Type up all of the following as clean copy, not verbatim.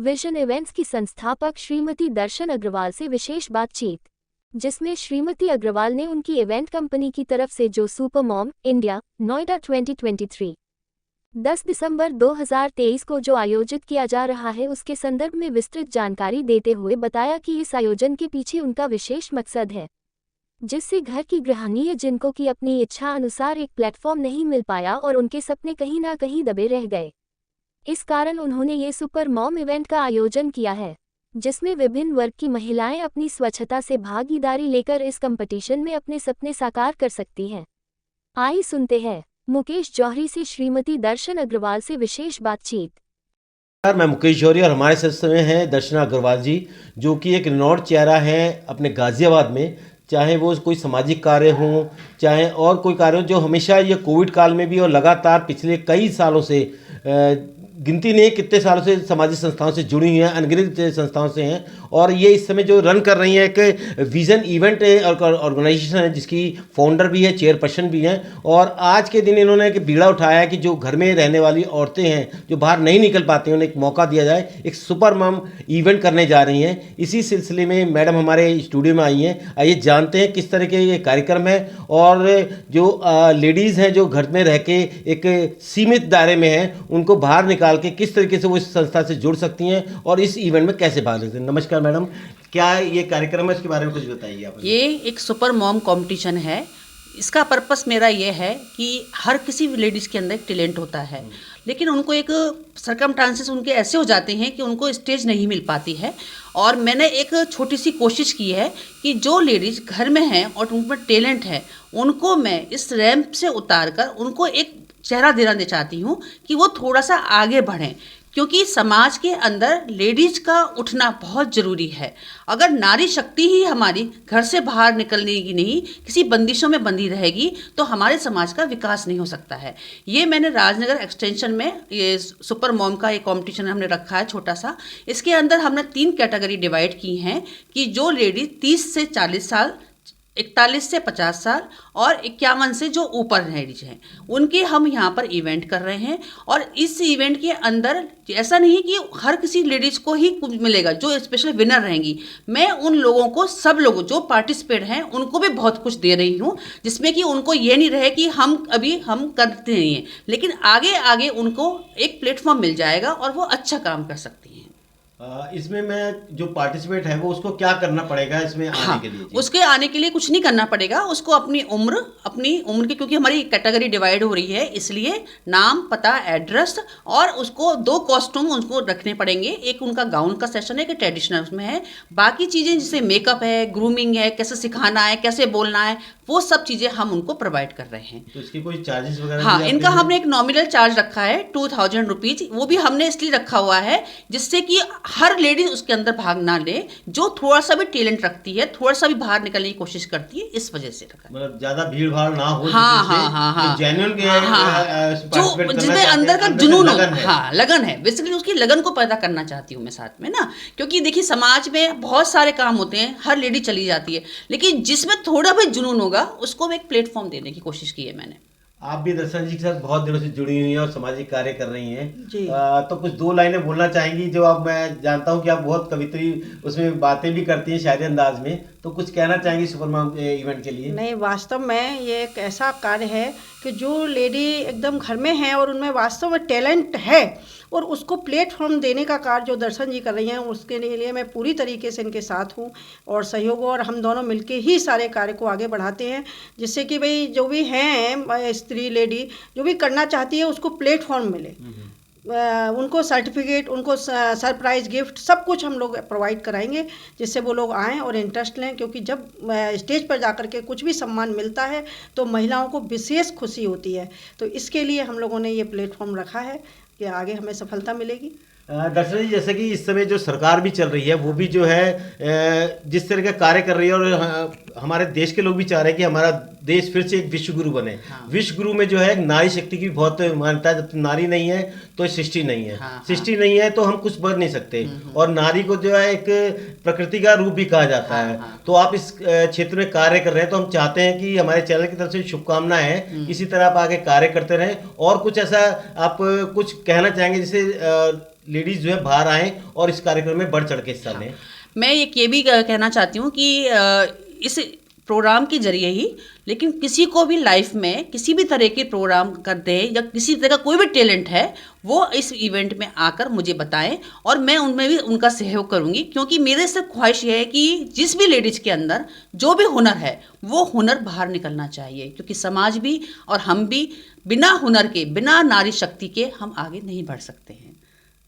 Vision events की संस्थापक श्रीमती दर्शन अग्रवाल से विशेष बातचीत, जिसमें श्रीमती अग्रवाल ने उनकी इवेंट कंपनी की तरफ से जो सुपर मॉम इंडिया नोएडा 2023 10 दिसंबर 2023 को जो आयोजित किया जा रहा है उसके संदर्भ में विस्तृत जानकारी देते हुए बताया कि इस आयोजन के पीछे उनका विशेष मकसद है, जिससे घर की गृहिणी जिनको कि अपनी इच्छा अनुसार एक प्लेटफॉर्म नहीं मिल पाया और उनके सपने कहीं ना कहीं दबे रह गए। इस कारण उन्होंने ये सुपर मॉम इवेंट का आयोजन किया है, जिसमें विभिन्न वर्ग की महिलाएं अपनी स्वच्छता से भागीदारी लेकर इस कंपटीशन में अपने सपने साकार कर सकती हैं। आइए सुनते हैं मुकेश जौहरी से श्रीमती दर्शन अग्रवाल से विशेष बातचीत। मैं मुकेश जौहरी और हमारे साथ में हैं दर्शन अग्रवाल जी, जो कि एक रिनॉल्ड चेहरा है अपने गाज़ियाबाद में। चाहे वो कोई सामाजिक कार्य हों, चाहे और कोई कार्य हो, जो हमेशा ये कोविड काल में भी और लगातार पिछले कई सालों से गिनती नहीं कितने सालों से सामाजिक संस्थाओं से जुड़ी हुई हैं, अनगिनत संस्थाओं से हैं। और ये इस समय जो रन कर रही हैं एक विज़न इवेंट ऑर्गेनाइजेशन है, जिसकी फाउंडर भी है, चेयरपर्सन भी हैं। और आज के दिन इन्होंने एक बीड़ा उठाया है कि जो घर में रहने वाली औरतें हैं, जो बाहर नहीं निकल पाती हैं, उन्हें एक मौका दिया जाए, एक सुपर मॉम इवेंट करने जा रही हैं। इसी सिलसिले में मैडम हमारे स्टूडियो में आई हैं। आइए जानते हैं किस तरह के ये कार्यक्रम है और जो लेडीज़ हैं जो घर में रह के एक सीमित दायरे में हैं, उनको बाहर निकाल के किस तरीके से वो इस संस्था से जुड़ सकती हैं और इस इवेंट में कैसे भाग लेते हैं। नमस्कार मैडम, क्या ये कार्यक्रम है, इसके बारे में कुछ बताइए आप। ये एक सुपर मॉम कंपटीशन है। इसका पर्पस मेरा ये है कि हर किसी लेडीज़ के अंदर एक टैलेंट होता है, लेकिन उनको एक सर्कमस्टांसेस उनके ऐसे हो जाते हैं कि उनको स्टेज नहीं मिल पाती है। और मैंने एक छोटी सी कोशिश की है कि जो लेडीज़ घर में हैं और उनमें टैलेंट है, उनको मैं इस रैंप से उतार कर उनको एक चेहरा देना चाहती हूँ कि वो थोड़ा सा आगे बढ़ें, क्योंकि समाज के अंदर लेडीज़ का उठना बहुत ज़रूरी है। अगर नारी शक्ति ही हमारी घर से बाहर निकलने की नहीं, किसी बंदिशों में बंधी रहेगी, तो हमारे समाज का विकास नहीं हो सकता है। ये मैंने राजनगर एक्सटेंशन में ये सुपर मॉम का एक कंपटीशन हमने रखा है छोटा सा। इसके अंदर हमने 3 कैटेगरी डिवाइड की हैं कि जो लेडीज़ 30 से 40 साल, 41 से 50 साल और 51 से जो ऊपर लेडीज हैं, उनके हम यहाँ पर इवेंट कर रहे हैं। और इस इवेंट के अंदर ऐसा नहीं कि हर किसी लेडीज़ को ही कुछ मिलेगा जो स्पेशल विनर रहेंगी। मैं उन लोगों को, सब लोगों जो पार्टिसिपेट हैं, उनको भी बहुत कुछ दे रही हूँ, जिसमें कि उनको ये नहीं रहे कि हम करते नहीं हैं, लेकिन आगे आगे उनको एक प्लेटफॉर्म मिल जाएगा और वो अच्छा काम कर सकती हैं। इसमें मैं जो पार्टिसिपेट है वो उसको क्या करना पड़ेगा इसमें आने के लिए? उसके आने के लिए कुछ नहीं करना पड़ेगा। उसको अपनी उम्र की, क्योंकि हमारी कैटेगरी डिवाइड हो रही है, इसलिए नाम, पता, एड्रेस और उसको 2 कॉस्ट्यूम उनको रखने पड़ेंगे। एक उनका गाउन का सेशन है, एक ट्रेडिशनल उसमें है। बाकी चीज़ें जैसे मेकअप है, ग्रूमिंग है, कैसे सिखाना है, कैसे बोलना है, वो सब चीज़ें हम उनको प्रोवाइड कर रहे हैं। तो इसकी कोई चार्जेस वगैरह? हाँ, इनका हमने एक नॉमिनल चार्ज रखा है 2000 रुपीज़। वो भी हमने इसलिए रखा हुआ है जिससे कि हर लेडीज उसके अंदर भाग ना ले, जो थोड़ा सा भी टैलेंट रखती है, थोड़ा सा भी बाहर निकलने की कोशिश करती है, इस वजह से रखा। मतलब ज्यादा भीड़ भाड़ ना हो। हाँ, जेन्युइन जो जिसमें अंदर का जुनून हो, हाँ, लगन है। बेसिकली उसकी लगन को पैदा करना चाहती हूँ मैं साथ में ना, क्योंकि देखिए समाज में बहुत सारे काम होते हैं, हर लेडी चली जाती है, लेकिन जिसमें थोड़ा भी जुनून होगा उसको एक प्लेटफॉर्म देने की कोशिश की है मैंने। आप भी दर्शन जी के साथ बहुत दिनों से जुड़ी हुई हैं और सामाजिक कार्य कर रही हैं जी। तो कुछ 2 लाइनें बोलना चाहेंगी, जो आप, मैं जानता हूं कि आप बहुत कवित्री उसमें बातें भी करती हैं शायरी अंदाज में, तो कुछ कहना चाहेंगी सुपर मॉम इवेंट के लिए? नहीं, वास्तव में ये एक ऐसा कार्य है कि जो लेडी एकदम घर में है और उनमें वास्तव में टैलेंट है और उसको प्लेटफॉर्म देने का कार्य जो दर्शन जी कर रही हैं, उसके लिए मैं पूरी तरीके से इनके साथ हूँ और सहयोग, और हम दोनों मिलके ही सारे कार्य को आगे बढ़ाते हैं, जिससे कि भाई जो भी हैं स्त्री लेडी जो भी करना चाहती है उसको प्लेटफॉर्म मिले, उनको सर्टिफिकेट, उनको सरप्राइज़ गिफ्ट सब कुछ हम लोग प्रोवाइड कराएंगे, जिससे वो लोग आएँ और इंटरेस्ट लें। क्योंकि जब स्टेज पर जाकर के कुछ भी सम्मान मिलता है तो महिलाओं को विशेष खुशी होती है। तो इसके लिए हम लोगों ने ये प्लेटफॉर्म रखा है कि आगे हमें सफलता मिलेगी। दर्शन जी, जैसे कि इस समय जो सरकार भी चल रही है वो भी जो है जिस तरह का कार्य कर रही है, और हमारे देश के लोग भी चाह रहे हैं कि हमारा देश फिर से एक विश्व गुरु बने। हाँ। विश्व गुरु में जो है नारी शक्ति की बहुत मान्यता है। जब नारी नहीं है तो सृष्टि नहीं है। हाँ, सृष्टि हाँ। नहीं है तो हम कुछ बन नहीं सकते। और नारी को जो है एक प्रकृति का रूप भी कहा जाता है। हाँ। तो आप इस क्षेत्र में कार्य कर रहे हैं, तो हम चाहते हैं कि हमारे चैनल की तरफ से शुभकामनाएं हैं, इसी तरह आप आगे कार्य करते रहें। और कुछ ऐसा आप कुछ कहना चाहेंगे जिससे लेडीज़ जो है बाहर आएँ और इस कार्यक्रम में बढ़ चढ़ के हिस्सा लें। मैं ये भी कहना चाहती हूँ कि इस प्रोग्राम के जरिए ही, लेकिन किसी को भी लाइफ में किसी भी तरह के प्रोग्राम करते हैं या किसी तरह का कोई भी टैलेंट है, वो इस इवेंट में आकर मुझे बताएं और मैं उनमें भी उनका सहयोग करूंगी, क्योंकि मेरे सिर्फ ख्वाहिश ये है कि जिस भी लेडीज़ के अंदर जो भी हुनर है वो हुनर बाहर निकलना चाहिए, क्योंकि समाज भी और हम भी बिना हुनर के, बिना नारी शक्ति के हम आगे नहीं बढ़ सकते हैं।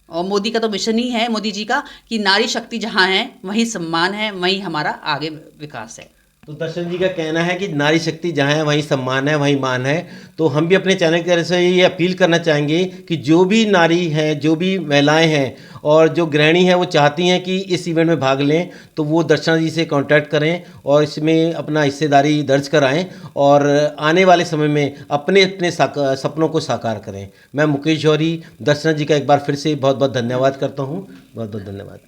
और मोदी का तो मिशन ही है, मोदी जी का, कि नारी शक्ति जहाँ है वहीं सम्मान है, वहीं हमारा आगे विकास है। तो दर्शन जी का कहना है कि नारी शक्ति जहाँ है वहीं सम्मान है, वहीं मान है। तो हम भी अपने चैनल की तरफ से ये अपील करना चाहेंगे कि जो भी नारी हैं, जो भी महिलाएं हैं और जो गृहिणी हैं, वो चाहती हैं कि इस इवेंट में भाग लें, तो वो दर्शना जी से कांटेक्ट करें और इसमें अपना हिस्सेदारी दर्ज कराएं और आने वाले समय में अपने अपने सपनों को साकार करें। मैं मुकेश जौहरी दर्शना जी का एक बार फिर से बहुत बहुत धन्यवाद करता हूँ। बहुत बहुत धन्यवाद।